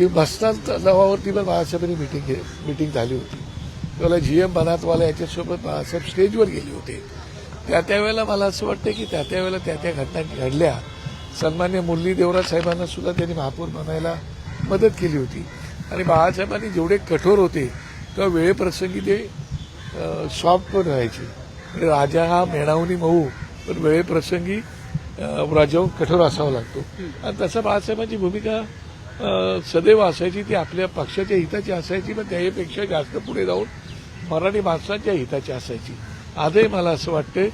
की बसतात नावावरती पण बाळासाहेबांनी मीटिंग झाली होती. त्यावेळेला GM बनातवाला याच्यासोबत बाळासाहेब स्टेजवर गेले होते. त्यावेळेला मला असं वाटतं की त्यावेळेला त्या घटना घडल्या. सन्मान्य मुरली देवराज साहेबांना सुद्धा त्यांनी महापौर बनायला मदत केली होती. आणि बाळासाहेबांनी जेवढे कठोर होते तेव्हा वेळेप्रसंगी ते सॉफ्ट पण व्हायचे. म्हणजे राजा हा मेणावूनी मऊ, पण वेळेप्रसंगी राजाहून कठोर असावा लागतो. आणि तसं बाळासाहेबांची भूमिका सदैव असायची. ती आपल्या पक्षाच्या हिताची असायची, पण त्याहीपेक्षा जास्त पुढे जाऊन मराठी माणसांच्या हिताची असायची. आजही मला असं वाटतं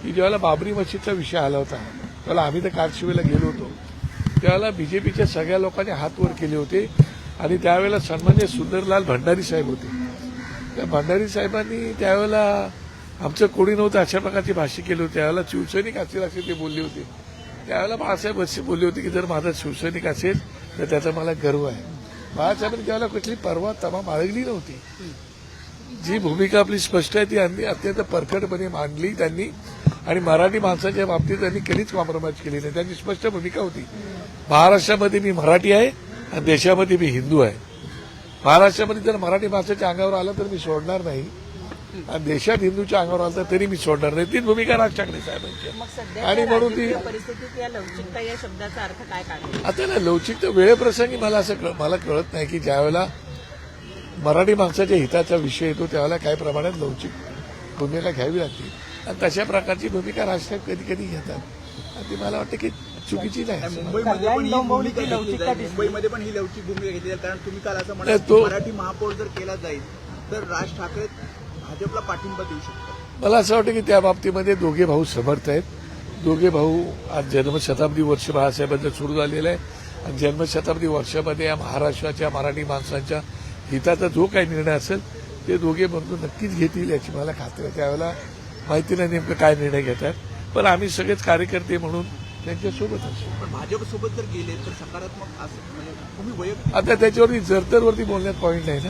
की ज्यावेळेला बाबरी मशीदचा विषय आला होता त्यावेळेला आम्ही तर कारशिवेला गेलो होतो. त्यावेळेला BJPच्या सगळ्या लोकांनी हात वर केले होते. आणि त्यावेळेला सन्मान्य सुंदरलाल भंडारी साहेब होते. त्या भंडारी साहेबांनी त्यावेळेला आमचं कोणी नव्हतं अशा प्रकारची भाष्य केली होती. त्यावेळेला शिवसैनिक असेल असे ते बोलले होते. त्यावेळेला बाळासाहेब असे बोलले होते की जर माझा शिवसैनिक असेल तर त्याचा मला गर्व आहे. बाळासाहेबांनी त्यावेळेला कुठली परवा तमा बाळगली नव्हती. जी भूमिका आपली स्पष्ट आहे ती अत्यंत परखडपणे मांडली त्यांनी. आणि मराठी माणसाच्या बाबतीत त्यांनी कधीच कॉम्प्रोमाइज केली नाही. त्यांची स्पष्ट भूमिका होती, महाराष्ट्रामध्ये मी मराठी आहे आणि देशामध्ये मी हिंदू आहे. महाराष्ट्रामध्ये जर मराठी माणसाच्या अंगावर आलं तर मी सोडणार नाही, आणि देशात हिंदूच्या अंगावर आलं तर तरी मी सोडणार नाही. तीच भूमिका राज ठाकरे साहेबांची. आणि म्हणून ती परिस्थितीत या लवचिकता या शब्दाचा अर्थ काय काढतो? आता ना लवचिक वेळेप्रसंगी मला कळत नाही की ज्यावेळेला मराठी माणसाच्या हिताचा विषय येतो त्यावेळेला काही प्रमाणात लवचिक भूमिका घ्यावी लागते. आणि तशा प्रकारची भूमिका राजसाहेब कधी कधी घेतात. आणि ती मला वाटतं की चुकीची नाही. मुंबईमध्ये पण ही लवचिक भूमिका घेतली जाईल. कारण तुम्ही काल असं म्हणाल मराठी महापौर जर केला जाईल तर राज ठाकरे भाजपला पाठिंबा देऊ शकतात. मला असं वाटतं की त्या बाबतीमध्ये दोघे भाऊ समर्थ आहेत. दोघे भाऊ आज जन्मशताब्दी वर्ष बाळासाहेबांचं सुरू झालेलं आहे. आणि जन्मशताब्दी वर्षामध्ये या महाराष्ट्राच्या मराठी माणसांच्या हिताचा जो काही निर्णय असेल ते दोघे बंधू नक्कीच घेतील याची मला खात्री आहे. त्यावेळेला माहिती नाही नेमकं काय निर्णय घेतात, पण आम्ही सगळेच कार्यकर्ते म्हणून त्यांच्यासोबत असू. पण भाजपसोबत जर गेले तर सकारात्मक असं म्हणजे तुम्ही वैयक्तिक आता त्याच्यावरती जरतरवरती बोलण्यात पॉईंट नाही ना.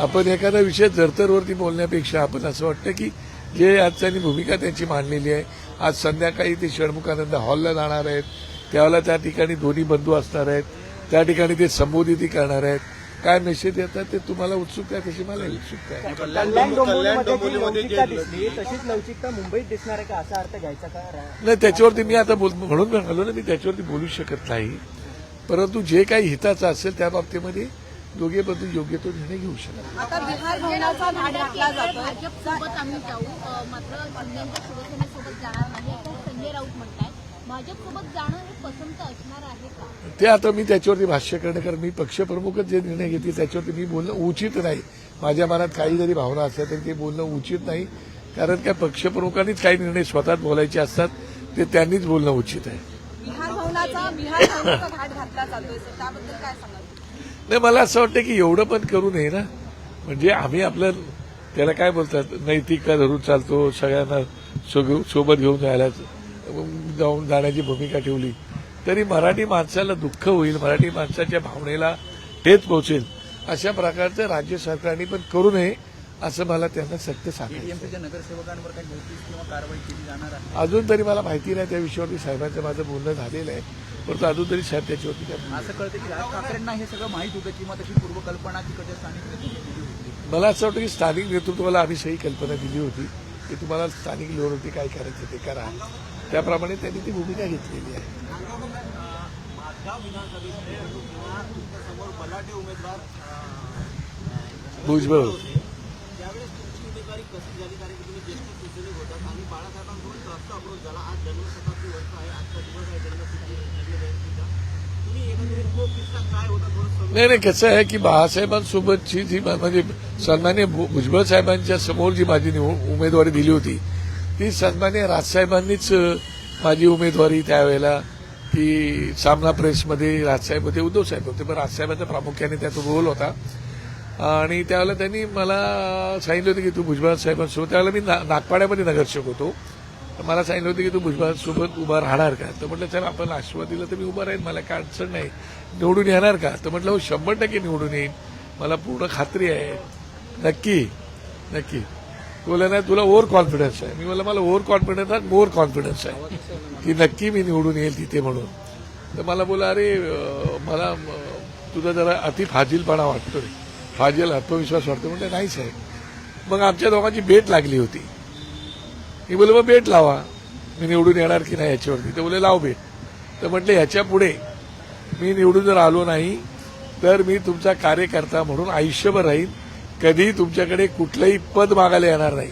आपण एखादा विषय जरतरवरती बोलण्यापेक्षा आपण असं वाटतं की जे आज त्यांनी भूमिका त्यांची मांडलेली आहे. आज संध्याकाळी ते षण्मुखानंद हॉलला जाणार आहेत. त्यावेळेला त्या ठिकाणी दोन्ही बंधू असणार आहेत. त्या ठिकाणी ते संबोधित करणार आहेत. काय मेसेज येतात ते तुम्हाला उत्सुकता आहे तशी मला उत्सुकता आहे. कल्याण डोंबिवलीमध्ये जी लवचिकता दिसली तशीच लवचिकता मुंबईत दिसणार आहे का असा अर्थ घ्यायचा का? नाही, त्याच्यावरती मी आता म्हणून म्हणालो ना, मी त्याच्यावरती बोलू शकत नाही. परंतु जे काही हिताचं असेल त्या बाबतीमध्ये दोघे बंधू योग्य तो निर्णय घेऊ शकतात. आता बिहार भवनाचा भाग घातला जातो. भाजपसोबत आम्ही जाऊ, मात्र शिंदेच्या शिवसेनेसोबत जाणार नाही असं संजय राऊत म्हणतात. भाजपसोबत जाणं हे पसंत असणार आहे का? ते आता मी त्याच्यावरती भाष्य करणं, कारण मी पक्षप्रमुखच जे निर्णय घेतले त्याच्यावरती मी बोलणं उचित नाही. माझ्या मनात काही जरी भावना असल्या तरी ते बोलणं उचित नाही. कारण काय पक्षप्रमुखांनीच काही निर्णय स्वतःच बोलायचे असतात, ते त्यांनीच बोलणं उचित आहे. बिहार भवनाचा घाट घातला जातोय, त्याबद्दल काय सांगाल? नाही, मला असं वाटतं की एवढं पण करू नये ना. म्हणजे आम्ही आपलं त्याला काय बोलतात नैतिकता धरून चालतो, सगळ्यांना सोबत घेऊन जाण्याची भूमिका ठेवली तरी मराठी माणसाला दुःख होईल, मराठी माणसाच्या भावनेला ठेच पोहोचेल अशा प्रकारचं राज्य सरकारने पण करू नये असं मला त्यांना सत्य सांगायचं. नगरसेवकांवर काही नोटीस किंवा कारवाई केली जाणार आहे? अजून तरी मला माहिती नाही त्या विषयावरती. साहेबांचं माझं बोलणं झालेलं आहे, परंतु अजून तरी साहेब त्याच्यावरती काय असं कळतं की राज ठाकरेंना हे सगळं माहीत होतं किंवा त्याची पूर्वकल्पना की कधी स्थानिक नेतृत्व दिली होती? मला असं वाटतं की स्थानिक नेतृत्वाला आम्ही सही कल्पना दिली होती की तुम्हाला स्थानिक लेवलवरती काय करायचं ते करा. त्याप्रमाणे त्यांनी ती भूमिका घेतलेली आहे. भुजबळ होते. नाही, कसं आहे की बाळासाहेबांसोबतची जी म्हणजे सन्मान्य भुजबळ साहेबांच्या समोर जी माझी उमेदवारी दिली होती ती सन्मान्य राजसाहेबांनीच माझी उमेदवारी त्यावेळेला की सामना प्रेसमध्ये राजसाहेब होते, उद्धव साहेब होते, पण राजसाहेबांचा प्रामुख्याने त्याचा रोल होता. आणि त्यावेळेला त्यांनी मला सांगितलं होतं की तू भुजबळ साहेबांसोबत, त्यावेळेला मी नागपाड्यामध्ये नगरसेवक होतो, मला सांगितलं होतं की तू भुजबळांसोबत उभा राहणार का? तर म्हटलं साहेब आपण आशीर्वाद दिला तर मी उभा राहीन, मला काय अडचण नाही. निवडून येणार का? तर म्हटलं 100% निवडून येईन, मला पूर्ण खात्री आहे. नक्की नक्की. बोला नाही तुला ओव्हर कॉन्फिडन्स आहे. मी मला ओव्हर कॉन्फिडन्स आहे, मोर कॉन्फिडन्स आहे की नक्की मी निवडून येईल तिथे म्हणून. तर मला बोला अरे मला तुझा जरा अति फाजीलपणा वाटतोय, फाजील आत्मविश्वास वाटतो. म्हणजे नाही साहेब. मग आमच्या दोघांची भेट लागली होती. मी बोललो मग भेट लावा, मी निवडून येणार की नाही याच्यावरती. ते बोले लाव भेट. तर म्हटलं ह्याच्या पुढे मी निवडून जर आलो नाही तर मी तुमचा कार्यकर्ता म्हणून आयुष्यभर राहीन, कधी तुमच्याकडे कुठलंही पद मागायला येणार नाही.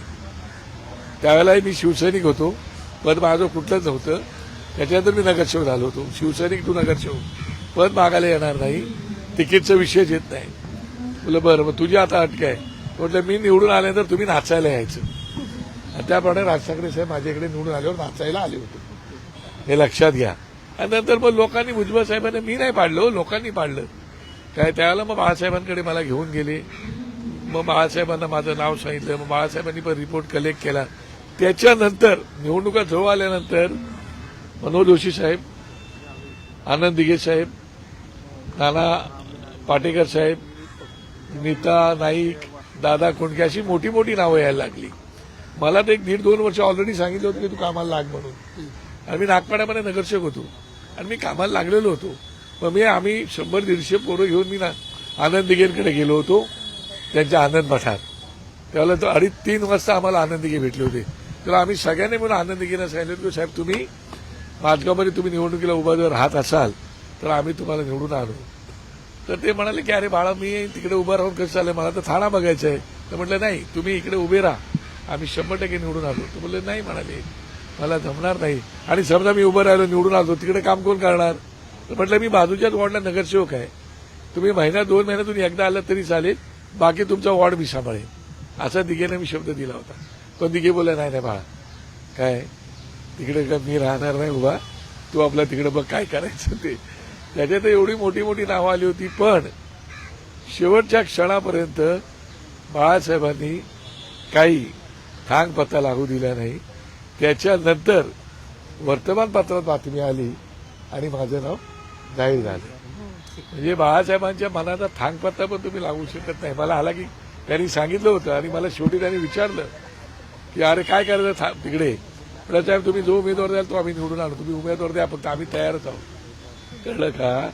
त्यावेळेलाही मी शिवसैनिक होतो, पद माझं कुठलंच नव्हतं. त्याच्यानंतर मी नगरसेवक झालो होतो. शिवसैनिक टू नगरसेवक, पद मागायला येणार नाही, तिकीटचा विषयच येत नाही. बोललं बरं, मग तुझी आता अटक आहे. म्हटलं मी निवडून आल्यानंतर तुम्ही नाचायला यायचं. आणि त्याप्रमाणे राज ठाकरे साहेब माझ्याकडे निवडून आल्यावर नाचायला आले होते, हे लक्षात घ्या. आणि नंतर मग लोकांनी, भुजबळ साहेबांना मी नाही पाडलं, लोकांनी पाडलं. काय त्यावेळेला मग बाळासाहेबांकडे मला घेऊन गेले. मग बाळासाहेबांना माझं नाव सांगितलं. मग बाळासाहेबांनी पण रिपोर्ट कलेक्ट केला. त्याच्यानंतर निवडणुका जवळ आल्यानंतर मनोहर जोशी साहेब, आनंद दिघे साहेब, नाना पाटेकर साहेब, नीता नाईक, दादा कोंडके अशी मोठी मोठी नावं यायला लागली. मला तर 1.5-2 वर्ष ऑलरेडी सांगितलं होतं की तू कामाला लाग म्हणून. आणि मी नागपाड्यामध्ये नगरसेवक होतो आणि मी कामाला लागलेलो होतो. मग आम्ही 100-150 पोरं घेऊन मी आनंद दिघेंकडे गेलो होतो, त्यांच्या आनंद मठात. त्यावेळेला तो 2:30-3 वाजता आम्हाला आनंद दिघे भेटले होते. तर आम्ही सगळ्यांनी म्हणून आनंद दिघेंना सांगितलं की साहेब तुम्ही माझगावमध्ये तुम्ही निवडणुकीला उभा जर राहत असाल तर आम्ही तुम्हाला निवडून आणू. तर ते म्हणाले की अरे बाळा मी तिकडे उभं राहून कसं चालेल, मला तर ठाणा बघायचं आहे. तर म्हटलं नाही, तुम्ही इकडे उभे राहा, आम्ही 100% निवडून आलो. तर बोलले नाही, म्हणाले मला जमणार नाही. आणि समजा मी उभं राहिलो, निवडून आलो, तिकडे काम कोण करणार. तर म्हटलं मी बाजूच्याच वॉर्डला नगरसेवक आहे, तुम्ही 1-2 महिन्यातून एकदा आलं तरी चालेल, बाकी तुमचा वॉर्ड मी सांभाळेन. असा दिघेने मी शब्द दिला होता. पण दिघे बोलला नाही नाही बाळा, काय तिकडे का मी राहणार नाही उभा, तू आपला तिकडे बघ काय करायचं ते. त्याच्यात एवढी मोठी मोठी नावं आली होती. पण शेवटच्या क्षणापर्यंत बाळासाहेबांनी काही थांग पत्ता लागू दिला नाही. त्याच्यानंतर वर्तमानपत्रात बातमी आली आणि माझं नाव जाहीर झालं. म्हणजे बाळासाहेबांच्या मनाचा थांगपत्ता पण तुम्ही लागू शकत नाही. मला आला की त्यांनी सांगितलं होतं आणि मला शेवटी त्यांनी विचारलं की अरे काय करायचं तिकडे. म्हटलं साहेब तुम्ही जो उमेदवार द्याल तो आम्ही निवडून आणू, तुम्ही उमेदवार द्या, फक्त आम्ही तयारच आहोत. कळलं का.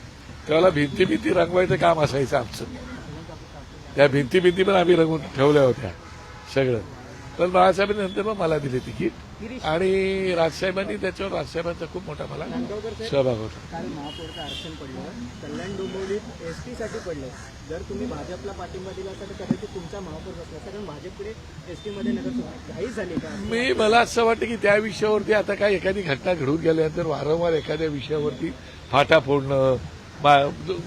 त्याला भिंती रांगवायचं काम असायचं आमचं. त्या भिंती पण आम्ही रंगवून ठेवल्या होत्या सगळं. पण बाळासाहेबांनी नंतर मग मला दिले तिकीट आणि राजसाहेबांनी त्याच्यावर राजसाहेबांचा खूप मोठा मला सहभाग होता. काल महापौरचं आरक्षण पडलं, कल्याण डोंबिवलीत एसटीसाठी पडलं. जर तुम्ही भाजपला पाठिंबा दिला तर कदाचित तुमचा महापौर बसला, कारण भाजपकडे एसटीमध्ये नगरसेवक घाई झाली का. मला असं वाटतं की त्या विषयावरती आता काय एखादी घटना घडून गेल्यानंतर वारंवार एखाद्या विषयावरती फाटा फोडणं,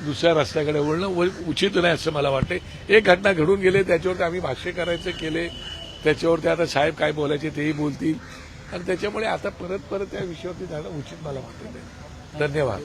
दुसऱ्या रस्त्याकडे वळणं उचित नाही असं मला वाटतं. एक घटना घडून गेले, त्याच्यावरती आम्ही भाष्य करायचं केले, त्याच्यावरती आता साहेब काय बोलायचे तेही बोलतील आणि त्याच्यामुळे आता परत त्या विषयावरती जाणं उचित मला वाटत नाही. धन्यवाद.